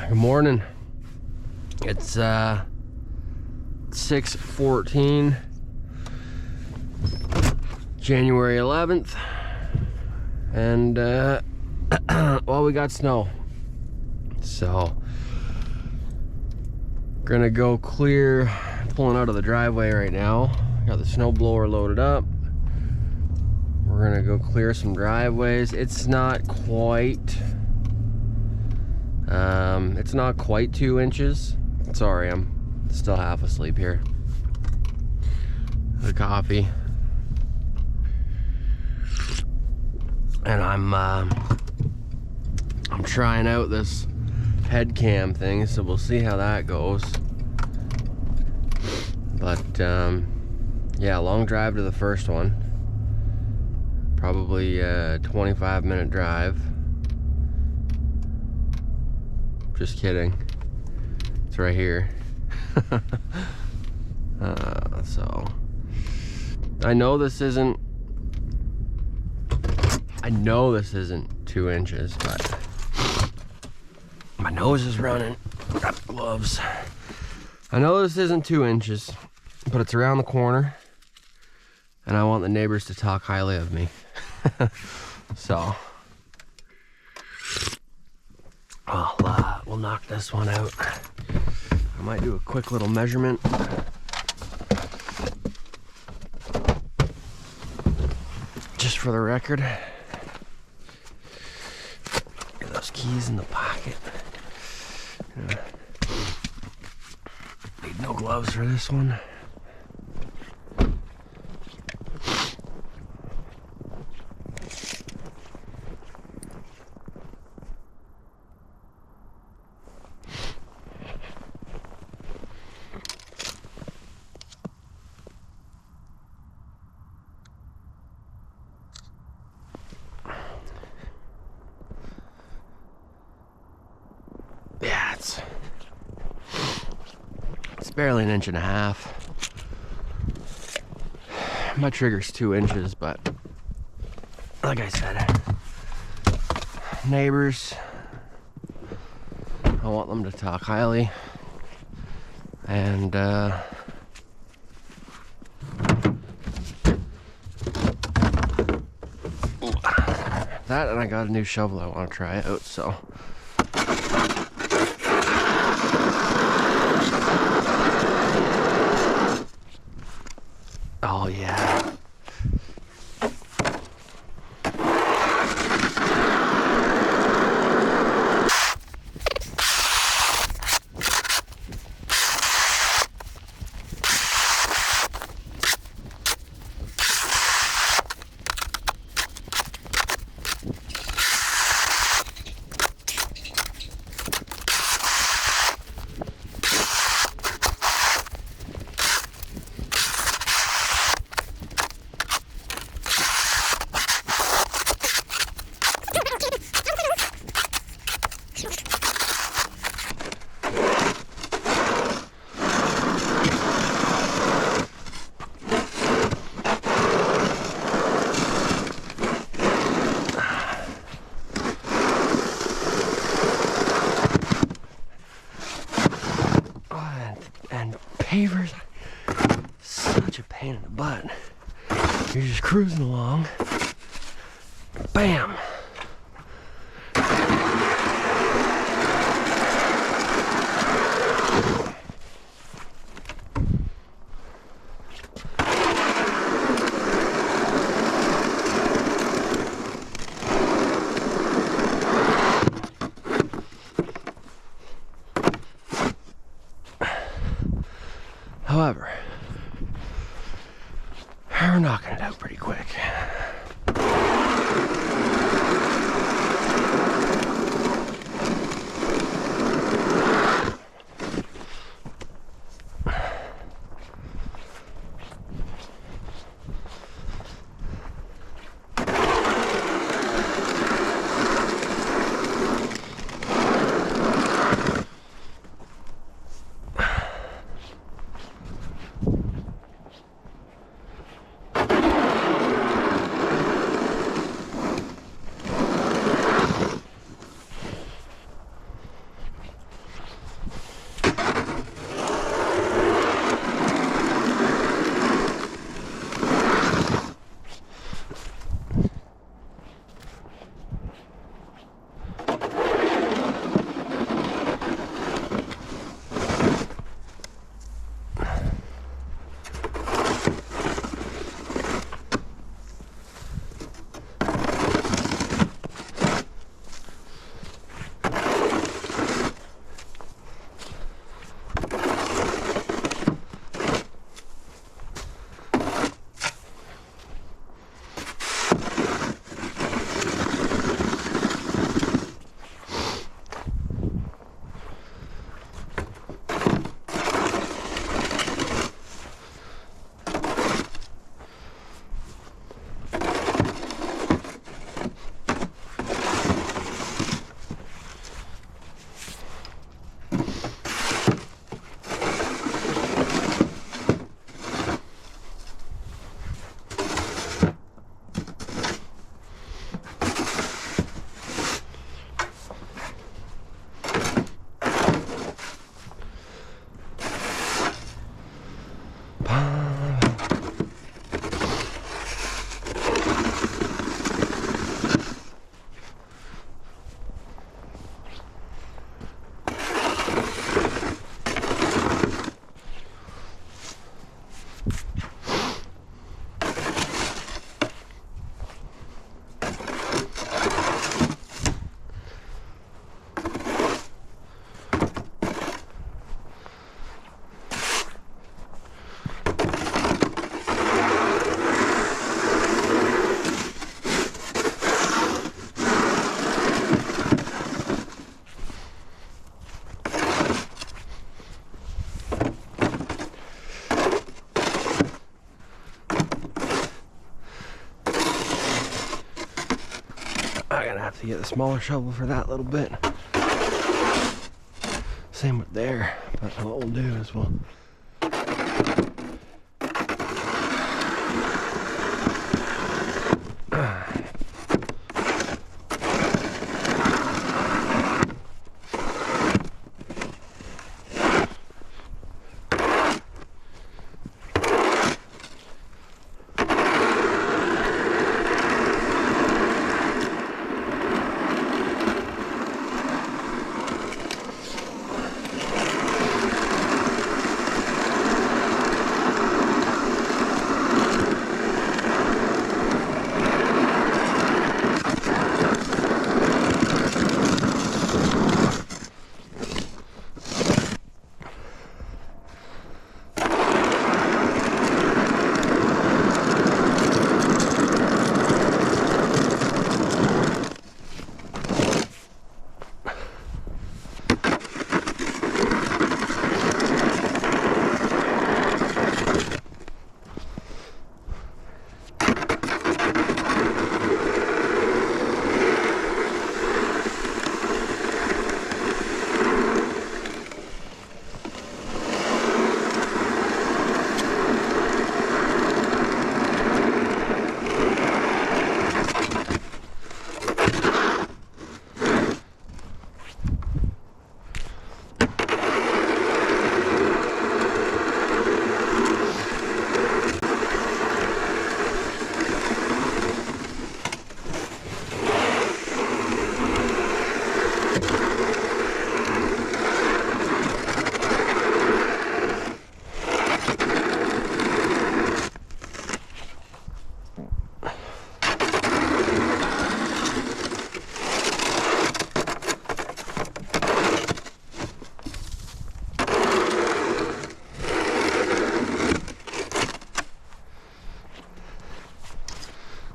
Good morning. It's 6:14, January 11th, and well, we got snow, so gonna go clear. Pulling out of the driveway right now. Got the snow blower loaded up. We're gonna go clear some driveways. It's not quite 2 inches. Sorry, I'm still half asleep here. The coffee, and I'm trying out this head cam thing, so we'll see how that goes. But yeah, long drive to the first one. Probably a 25-minute drive. Just kidding. It's right here. So I know this isn't 2 inches, but my nose is running. Got the gloves. I know this isn't 2 inches, but it's around the corner, and I want the neighbors to talk highly of me. So we'll knock this one out. I might do a quick little measurement. Just for the record. Get those keys in the pocket. Need no gloves for this one. Yeah, it's barely 1.5 inches. My trigger's 2 inches, but like I said, neighbors, I want them to talk highly, and that, and I got a new shovel I want to try out, so. Oh yeah. And pavers, such a pain in the butt. You're just cruising along. Bam! However, we're knocking it out pretty quick. to get the smaller shovel for that little bit. Same with there, but what we'll do is we'll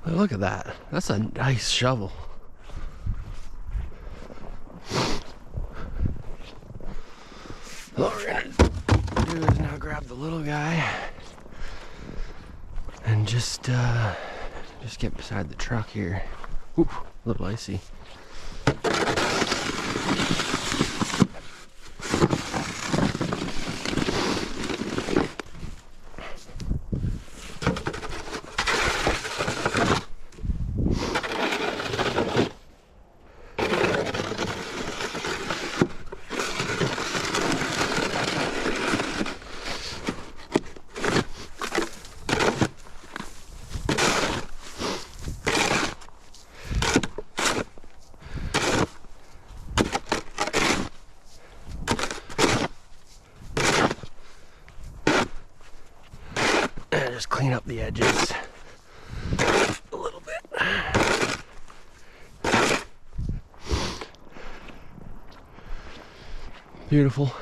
look at that. That's a nice shovel. What we're gonna do is now grab the little guy and just get beside the truck here. Ooh, a little icy. Just clean up the edges a little bit. Beautiful.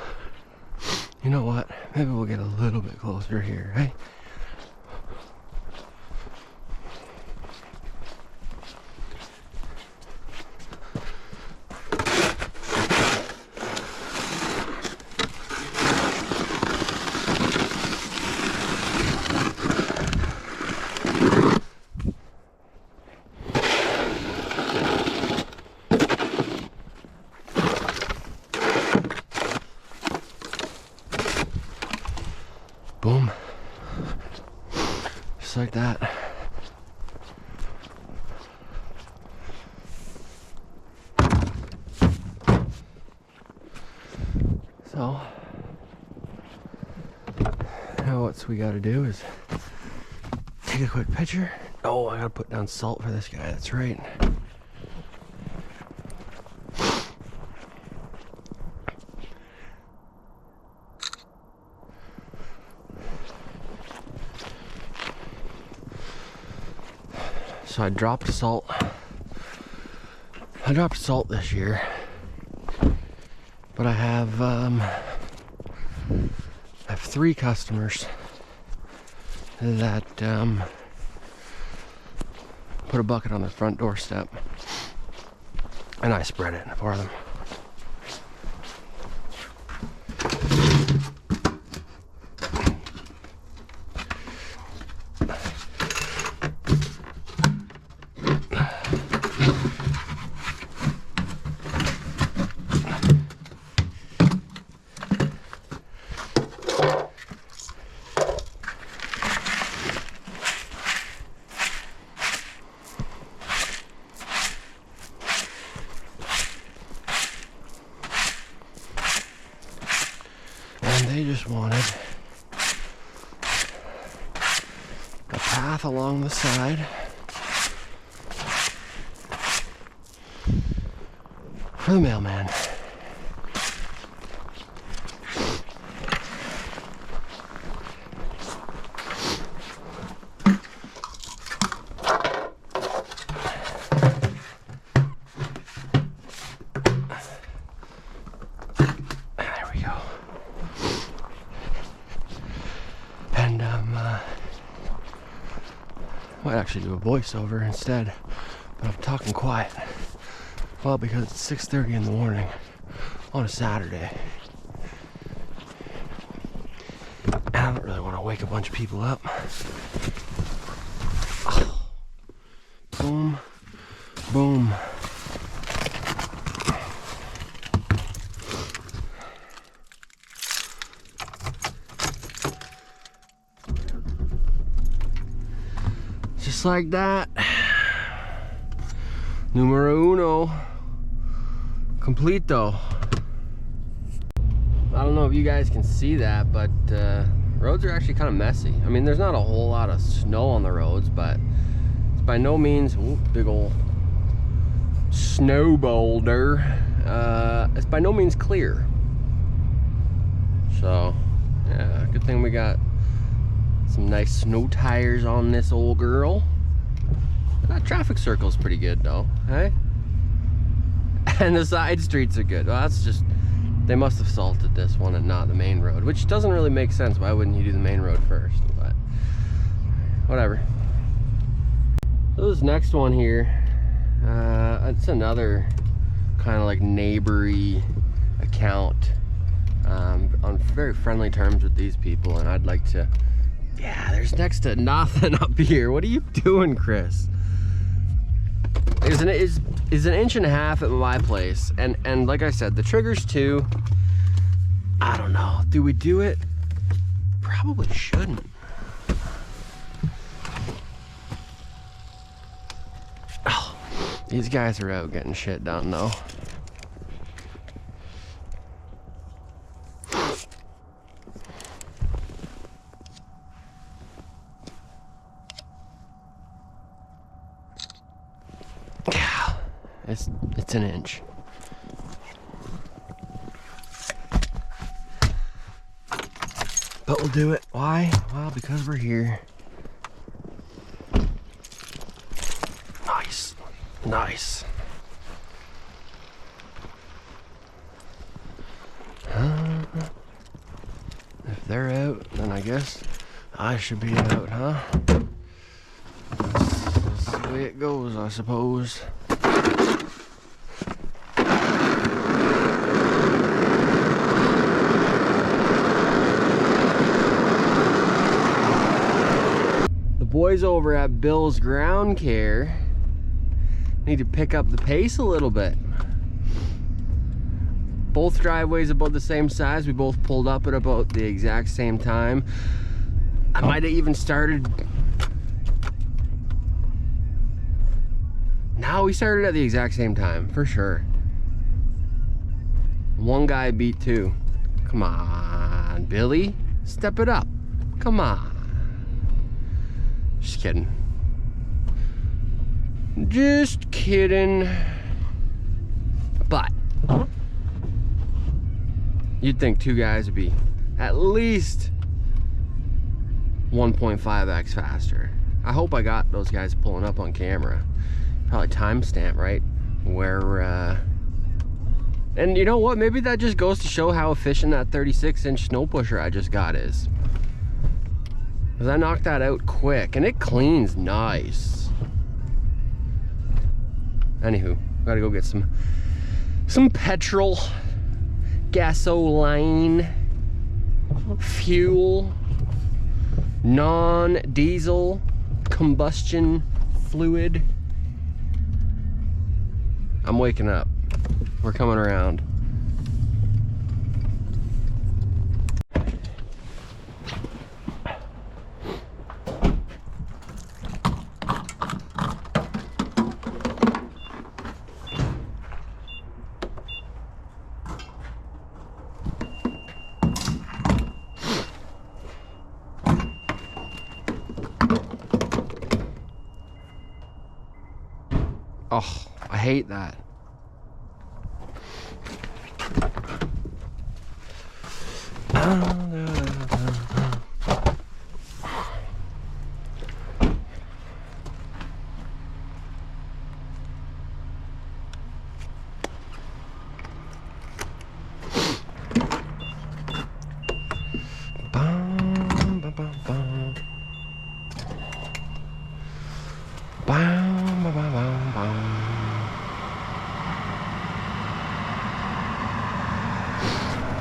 You know what? Maybe we'll get a little bit closer here, right? Boom. Just like that. So, now what we gotta do is take a quick picture. Oh, I gotta put down salt for this guy, that's right. So I dropped salt. I dropped salt this year, but I have 3 customers that put a bucket on their front doorstep, and I spread it for them. And they just wanted a path along the side for the mailman. Might actually do a voiceover instead, but I'm talking quiet. Well, because it's 6:30 in the morning on a Saturday. And I don't really want to wake a bunch of people up. Oh. Boom, boom. Just like that. Numero uno. Completo. I don't know if you guys can see that, but roads are actually kind of messy. I mean, there's not a whole lot of snow on the roads, but it's by no means, ooh, big old snow boulder. It's by no means clear. So, yeah, good thing we got some nice snow tires on this old girl. That traffic circle's pretty good though, hey? And the side streets are good. Well, that's just, they must have salted this one and not the main road, which doesn't really make sense. Why wouldn't you do the main road first? But whatever. So this next one here, it's another kind of like neighbory account. On very friendly terms with these people, and I'd like to, yeah, there's next to nothing up here. What are you doing, Chris? Is an 1.5 inches at my place, and like I said, the trigger's 2. I don't know. Do we do it? Probably shouldn't. Oh, these guys are out getting shit done though. It's 1 inch. But we'll do it. Why? Well, because we're here. Nice. Nice. If they're out, then I guess I should be out, huh? That's the way it goes, I suppose. Boys over at Bill's Ground Care need to pick up the pace a little bit. Both driveways about the same size. We both pulled up at about the exact same time. I might have even started. No, we started at the exact same time, for sure. One guy beat 2. Come on, Billy, step it up. Come on. Just kidding. Just kidding. But you'd think 2 guys would be at least 1.5x faster. I hope I got those guys pulling up on camera. Probably timestamp, right? Where, and you know what? Maybe that just goes to show how efficient that 36-inch snow pusher I just got is. Because I knocked that out quick, and it cleans nice. Anywho, gotta go get some petrol, gasoline, fuel, non-diesel combustion fluid. I'm waking up. We're coming around. Oh, I hate that.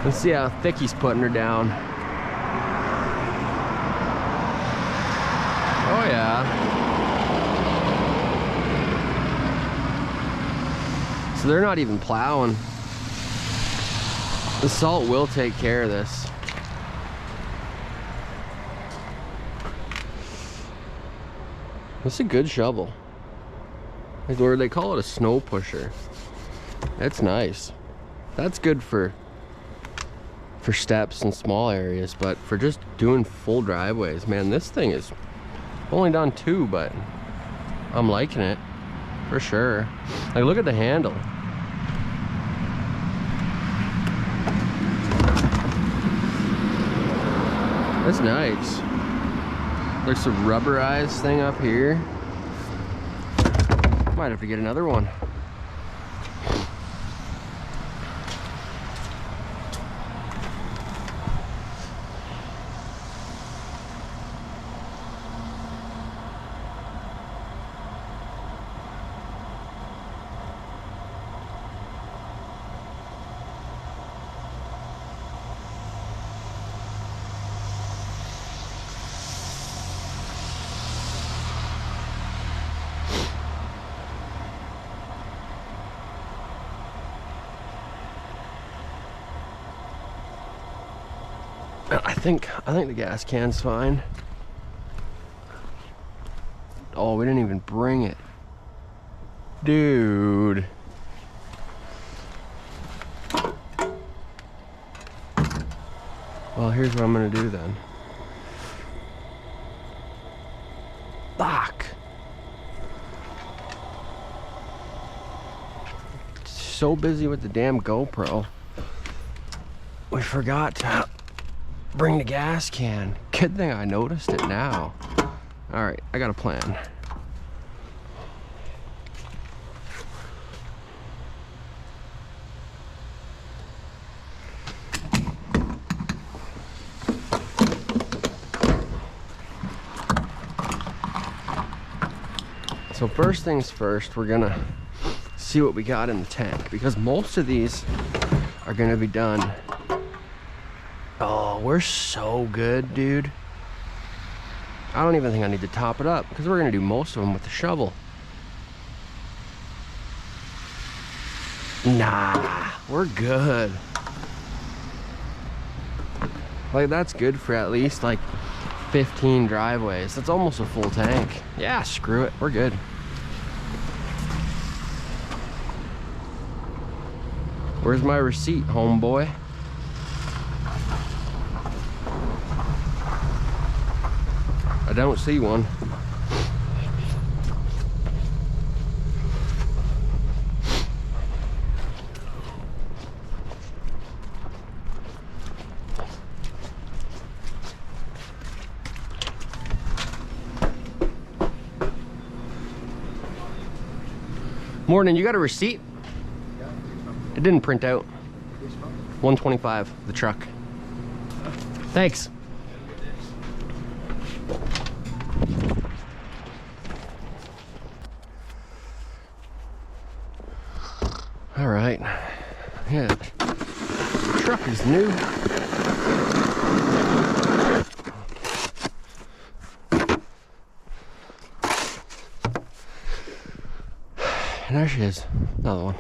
Let's see how thick he's putting her down. Oh yeah. So they're not even plowing. The salt will take care of this. This is a good shovel. Or they call it a snow pusher. That's nice. That's good for steps in small areas, but for just doing full driveways, man, this thing is only done 2, but I'm liking it for sure. Like, look at the handle. That's nice. There's some rubberized thing up here. Might have to get another one. I think the gas can's fine. Oh, we didn't even bring it. Dude. Well, here's what I'm gonna do then. Fuck. So busy with the damn GoPro. We forgot to bring the gas can. Good thing I noticed it now. All right, I got a plan. So first things first, we're gonna see what we got in the tank, because most of these are gonna be done. Oh, we're so good, dude. I don't even think I need to top it up, because we're gonna do most of them with the shovel. Nah, we're good. Like, that's good for at least like 15 driveways. That's almost a full tank. Yeah, screw it, we're good. Where's my receipt, homeboy? I don't see one. Morning, you got a receipt? It didn't print out. 125, the truck. Thanks. All right. Yeah, the truck is new. And there she is, another one.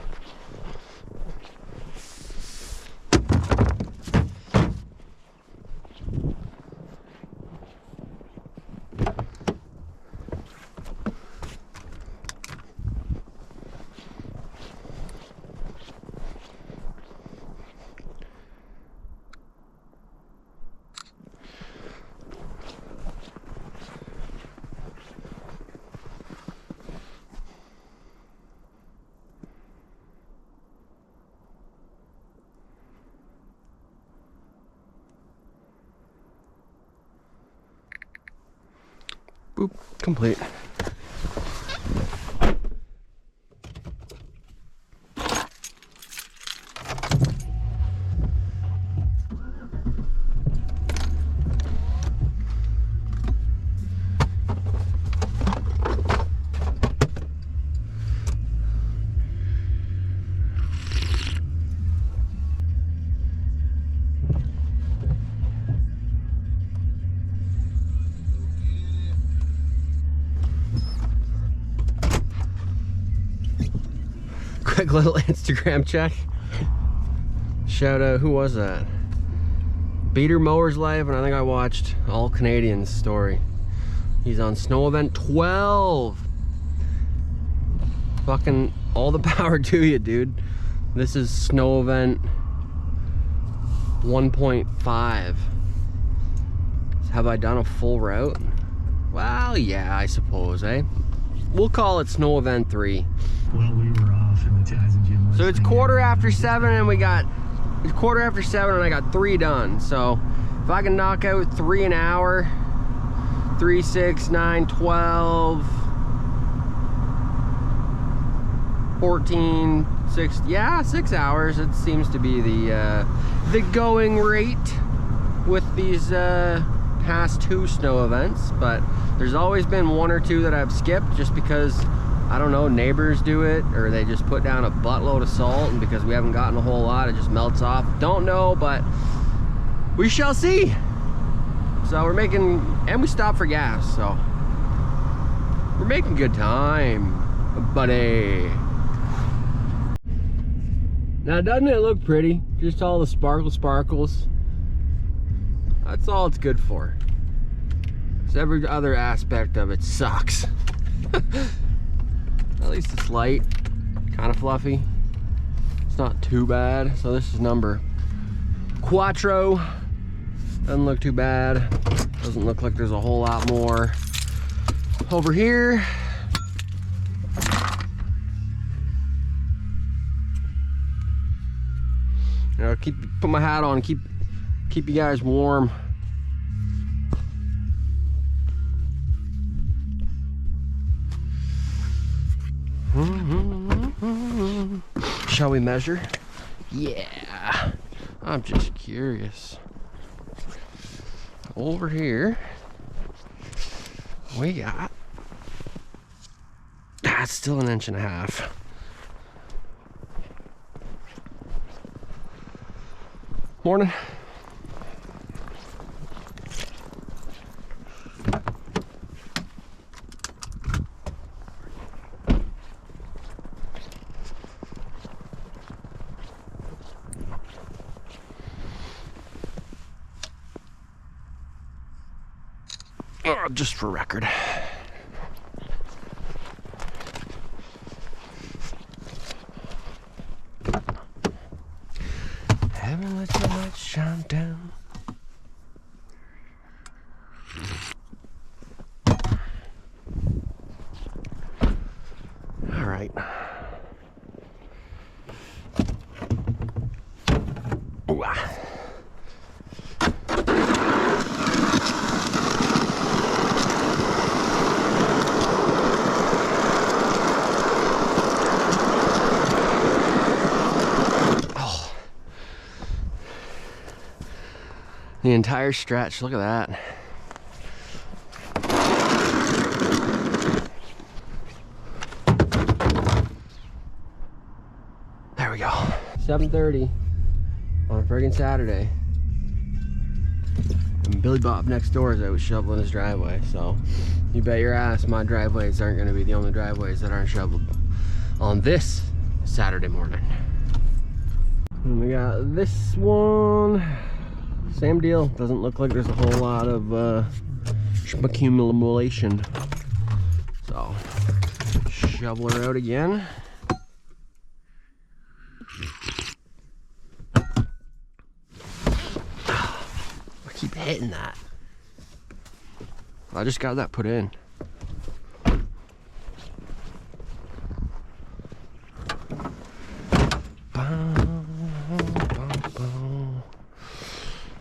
Boop, complete. Quick little Instagram check. Shout out, who was that? Beater Mowers Live, and I think I watched All Canadians story. He's on snow event 12. Fucking all the power to you, dude. This is snow event 1.5. Have I done a full route? Well, yeah, I suppose, eh? We'll call it snow event 3. Well, we were off in the Tyson gym. So it's 7:15 and we got, it's 7:15 and I got 3 done. So if I can knock out 3 an hour, 3, 6, 9, 12, 14, 6, yeah, 6 hours. It seems to be the going rate with these past 2 snow events, but there's always been 1 or 2 that I've skipped just because, I don't know, neighbors do it, or they just put down a buttload of salt, and because we haven't gotten a whole lot, it just melts off. Don't know, but we shall see. So we're making, and we stopped for gas, so we're making good time, buddy. Now, doesn't it look pretty? Just all the sparkles. That's all it's good for. So every other aspect of it sucks. At least it's light, kind of fluffy. It's not too bad. So this is number 4. Doesn't look too bad. Doesn't look like there's a whole lot more over here. You know, put my hat on, keep you guys warm. Shall we measure? Yeah, I'm just curious. Over here, we got, it's still 1.5 inches. Morning. Oh, just for record. Haven't let your light shine down. All right. Ooh, ah. The entire stretch, look at that. There we go. 7:30 on a friggin' Saturday. And Billy Bob next door is out shoveling his driveway, so you bet your ass my driveways aren't gonna be the only driveways that aren't shoveled on this Saturday morning. And we got this one. Same deal. Doesn't look like there's a whole lot of accumulation. So, shovel her out again. I keep hitting that. I just got that put in.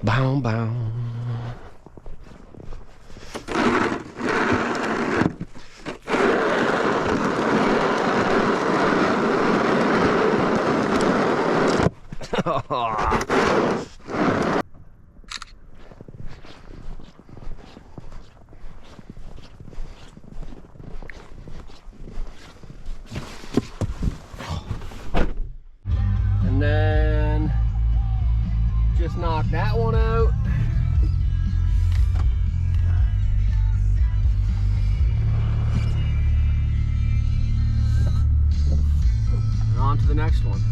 Bow, bow. Just knocked that one out. And on to the next one.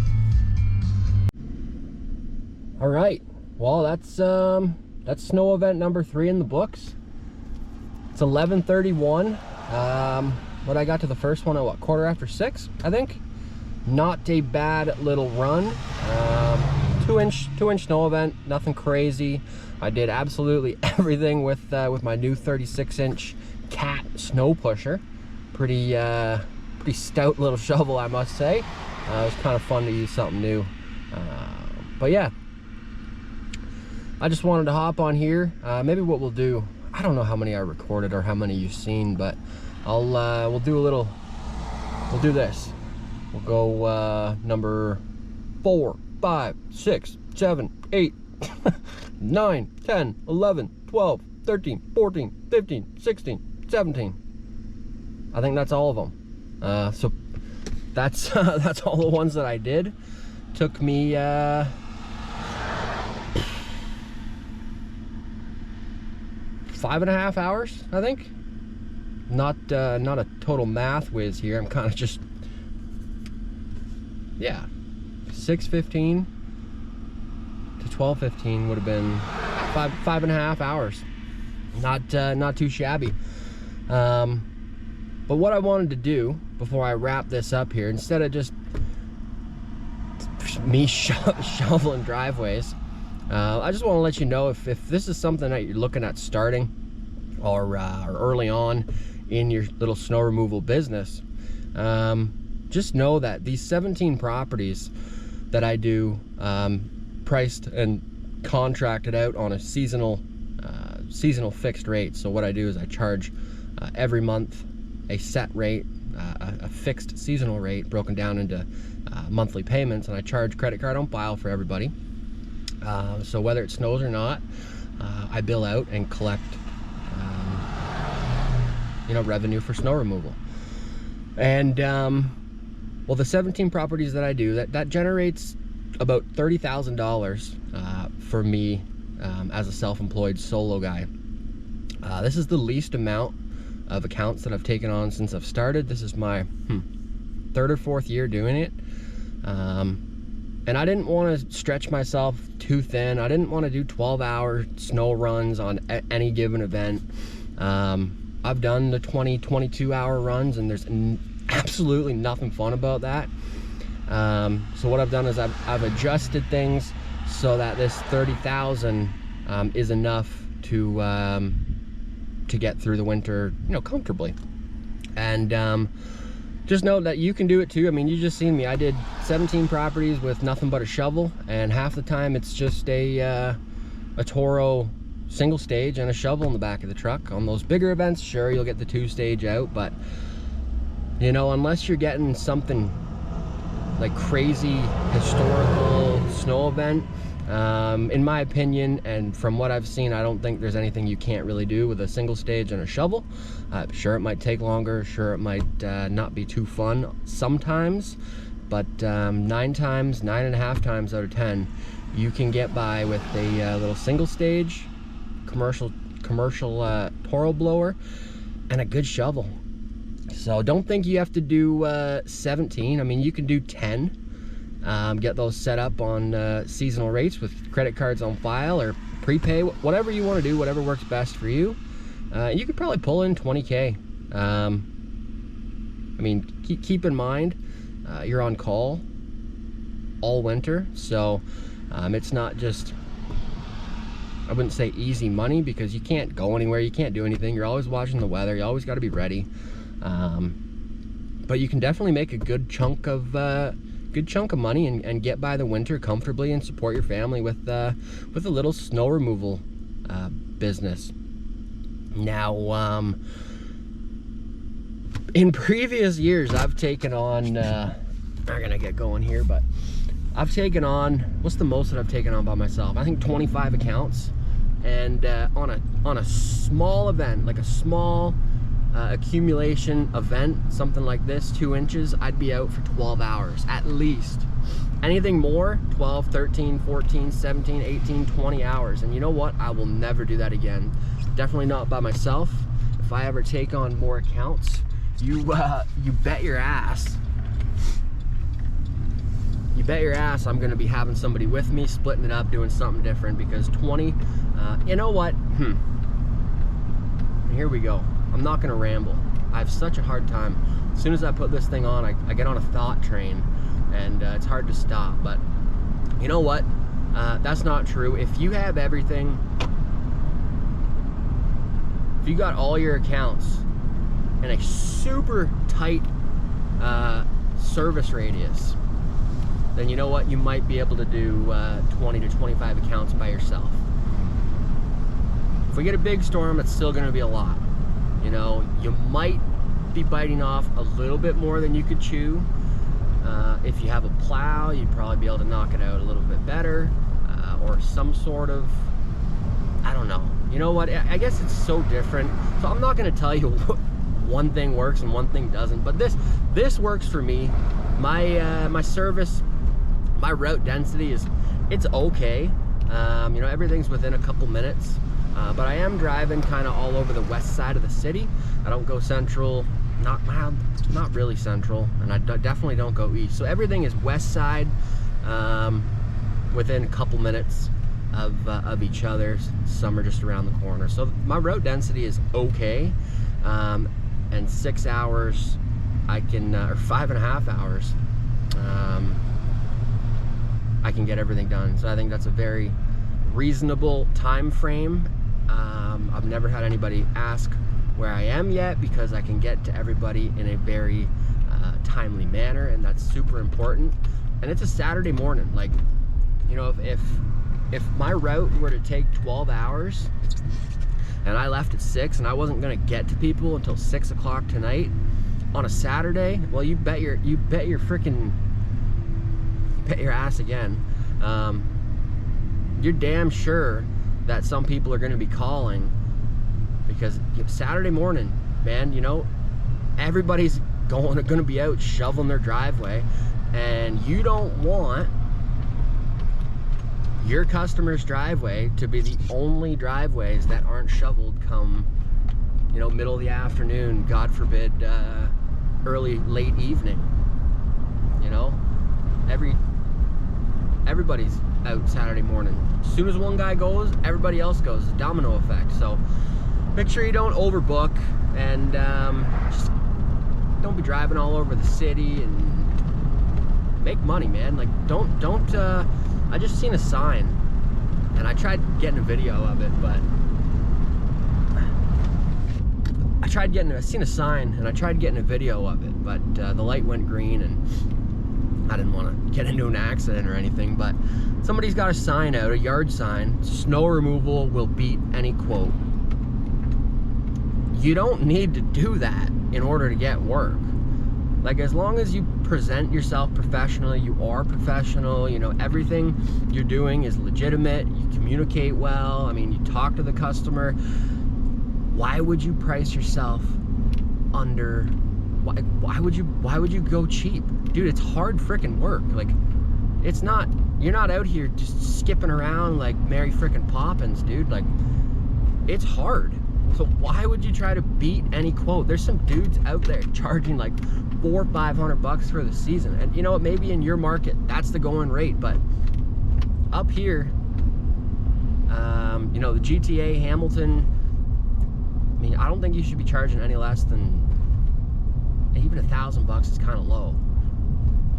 All right, well, that's snow event number 3 in the books. It's 11:31. But I got to the first one at what, 6:15, I think. Not a bad little run. 2-inch snow event, nothing crazy. I did absolutely everything with my new 36-inch Cat snow pusher. Pretty stout little shovel, I must say. It was kind of fun to use something new. But yeah, I just wanted to hop on here. Maybe what we'll do, I don't know how many I recorded or how many you've seen, but we'll do this. We'll go number 4, 5, 6, 7, 8, 9, 10, 11, 12, 13, 14, 15, 16, 17. I think that's all of them. So that's that's all the ones that I did. Took me 5.5 hours, I think. Not a total math whiz here. I'm kind of just, yeah, 6:15 to 12:15 would have been 5.5 hours. Not too shabby. But what I wanted to do before I wrap this up here, instead of just me shoveling driveways, I just want to let you know if this is something that you're looking at starting or early on in your little snow removal business, just know that these 17 properties that I do, priced and contracted out on a seasonal fixed rate. So what I do is I charge every month a set rate, a fixed seasonal rate broken down into monthly payments, and I charge credit card on file for everybody. So whether it snows or not, I bill out and collect revenue for snow removal. And well, the 17 properties that I do, that generates about $30,000 for me as a self-employed solo guy. This is the least amount of accounts that I've taken on since I've started. This is my 3rd or 4th year doing it. And I didn't want to stretch myself too thin. I didn't want to do 12-hour snow runs on any given event. I've done the 22-hour runs, and there's absolutely nothing fun about that. So what I've done is I've adjusted things so that this 30,000 is enough to get through the winter, comfortably. And just know that you can do it too. I mean, you just seen me. I did 17 properties with nothing but a shovel, and half the time it's just a Toro single stage and a shovel in the back of the truck. On those bigger events, sure, you'll get the 2-stage out, but unless you're getting something like crazy historical snow event, in my opinion, and from what I've seen, I don't think there's anything you can't really do with a single stage and a shovel. Sure, it might take longer, sure, it might not be too fun sometimes, but 9.5 times out of 10, you can get by with a little single stage commercial Toro blower and a good shovel. So don't think you have to do 17. I mean, you can do 10. Get those set up on seasonal rates with credit cards on file or prepay, whatever you want to do, whatever works best for you. You could probably pull in 20K. I mean, keep in mind, you're on call all winter, so it's not just, I wouldn't say easy money, because you can't go anywhere, you can't do anything, you're always watching the weather, you always got to be ready. But you can definitely make a good chunk of money and get by the winter comfortably and support your family with a little snow removal business. Now, in previous years, I've taken on, I'm gonna get going here, but I've taken on, what's the most that I've taken on by myself? I think 25 accounts, and on a small event, like a small accumulation event, something like this, 2 inches, I'd be out for 12 hours at least. Anything more, 12, 13, 14, 17, 18, 20 hours. And you know what? I will never do that again. Definitely not by myself. If I ever take on more accounts, you bet your ass. You bet your ass I'm gonna be having somebody with me, splitting it up, doing something different, because 20, you know what? Here we go. I'm not gonna ramble. I have such a hard time. As soon as I put this thing on, I get on a thought train, and it's hard to stop. But you know what? That's not true. If you have everything, if you got all your accounts in a super tight service radius, then you know what? You might be able to do 20 to 25 accounts by yourself. If we get a big storm, it's still gonna be a lot. You know, you might be biting off a little bit more than you could chew. If you have a plow, you'd probably be able to knock it out a little bit better, or some sort of, I don't know. You know what? I guess it's so different. So I'm not gonna tell you one thing works and one thing doesn't, but this works for me. My service, my route density it's okay. You know, everything's within a couple minutes. But I am driving kind of all over the west side of the city. I don't go central, not really central, and I definitely don't go east. So everything is west side, within a couple minutes of each other. Some are just around the corner. So my road density is okay, and 6 hours I can, or 5.5 hours, I can get everything done. So I think that's a very reasonable time frame. I've never had anybody ask where I am yet, because I can get to everybody in a very timely manner, and that's super important. And it's a Saturday morning. Like, you know, if my route were to take 12 hours and I left at 6 and I wasn't gonna get to people until 6 o'clock tonight on a Saturday, well, you bet your ass again. You're damn sure that some people are going to be calling, because Saturday morning, man, you know, everybody's going to be out shoveling their driveway, and you don't want your customer's driveway to be the only driveways that aren't shoveled come, you know, middle of the afternoon, God forbid, late evening. You know, everybody's out Saturday morning. As soon as one guy goes, everybody else goes. It's a domino effect. So make sure you don't overbook, and just don't be driving all over the city, and make money, man. Like, don't I just seen a sign, and I tried getting a video of it, but I seen a sign and I tried getting a video of it, but the light went green, and I didn't want to get into an accident or anything. But somebody's got a sign out, a yard sign: snow removal will beat any quote. You don't need to do that in order to get work. Like, as long as you present yourself professionally, you are professional, you know, everything you're doing is legitimate, you communicate well, I mean, you talk to the customer, why would you price yourself under, why would you go cheap? Dude, it's hard freaking work. Like, it's not, you're not out here just skipping around like Mary freaking Poppins, dude. Like, it's hard. So why would you try to beat any quote? There's some dudes out there charging like $400 or $500 for the season. And you know what, maybe in your market, that's the going rate. But up here, you know, the GTA, Hamilton, I mean, I don't think you should be charging any less than, even $1,000 is kind of low,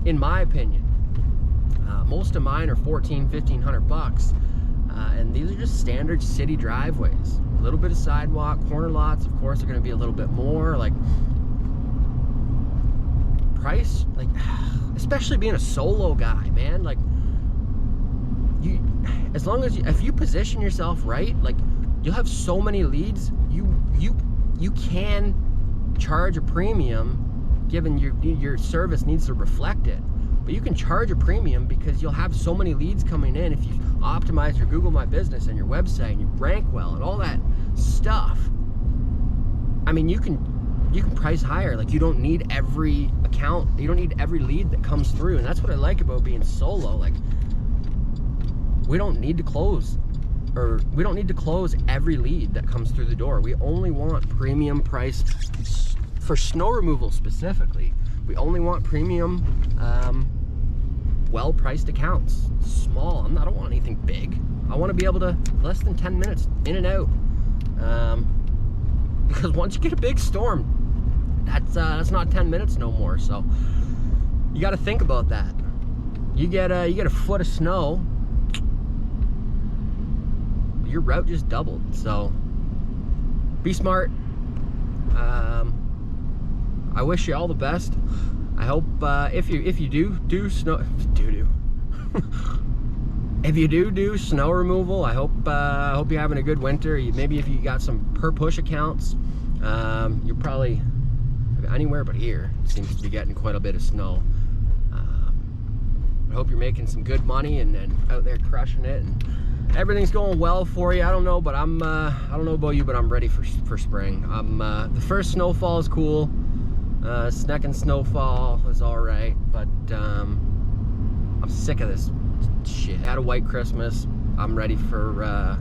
in my opinion. Most of mine are $1,400, $1,500, and these are just standard city driveways. A little bit of sidewalk, corner lots, of course, are going to be a little bit more. Like, price, like, especially being a solo guy, man. Like, you, as long as if you position yourself right, like, you'll have so many leads. You can charge a premium, given your service needs to reflect it. But you can charge a premium because you'll have so many leads coming in if you optimize your Google My Business and your website and you rank well and all that stuff. I mean, you you can price higher. Like, you don't need every account, you don't need every lead that comes through. And that's what I like about being solo. Like, we don't need to close, or we don't need to close every lead that comes through the door. We only want premium priced, for snow removal specifically, we only want premium, well-priced accounts. Small, I don't want anything big. I want to be able to, less than 10 minutes in and out. Because once you get a big storm, that's not 10 minutes no more. So you got to think about that. You get a foot of snow, your route just doubled. So be smart. I wish you all the best. I hope if you do snow if you do snow removal, I hope you're having a good winter. Maybe if you got some per push accounts, you're probably anywhere but here seems to be getting quite a bit of snow. I hope you're making some good money and out there crushing it, and everything's going well for you. I don't know, but I don't know about you, but I'm ready for spring. The first snowfall is cool. Second snowfall is all right, but I'm sick of this shit. I had a white Christmas. I'm ready for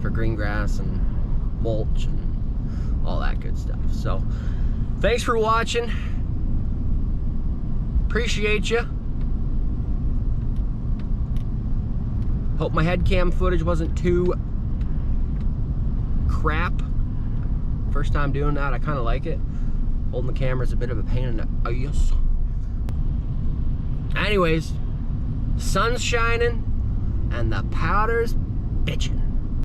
green grass and mulch and all that good stuff. So thanks for watching. Appreciate you. Hope my head cam footage wasn't too crap. First time doing that, I kind of like it. Holding the camera's a bit of a pain in the ass. Anyways, sun's shining and the powder's bitching.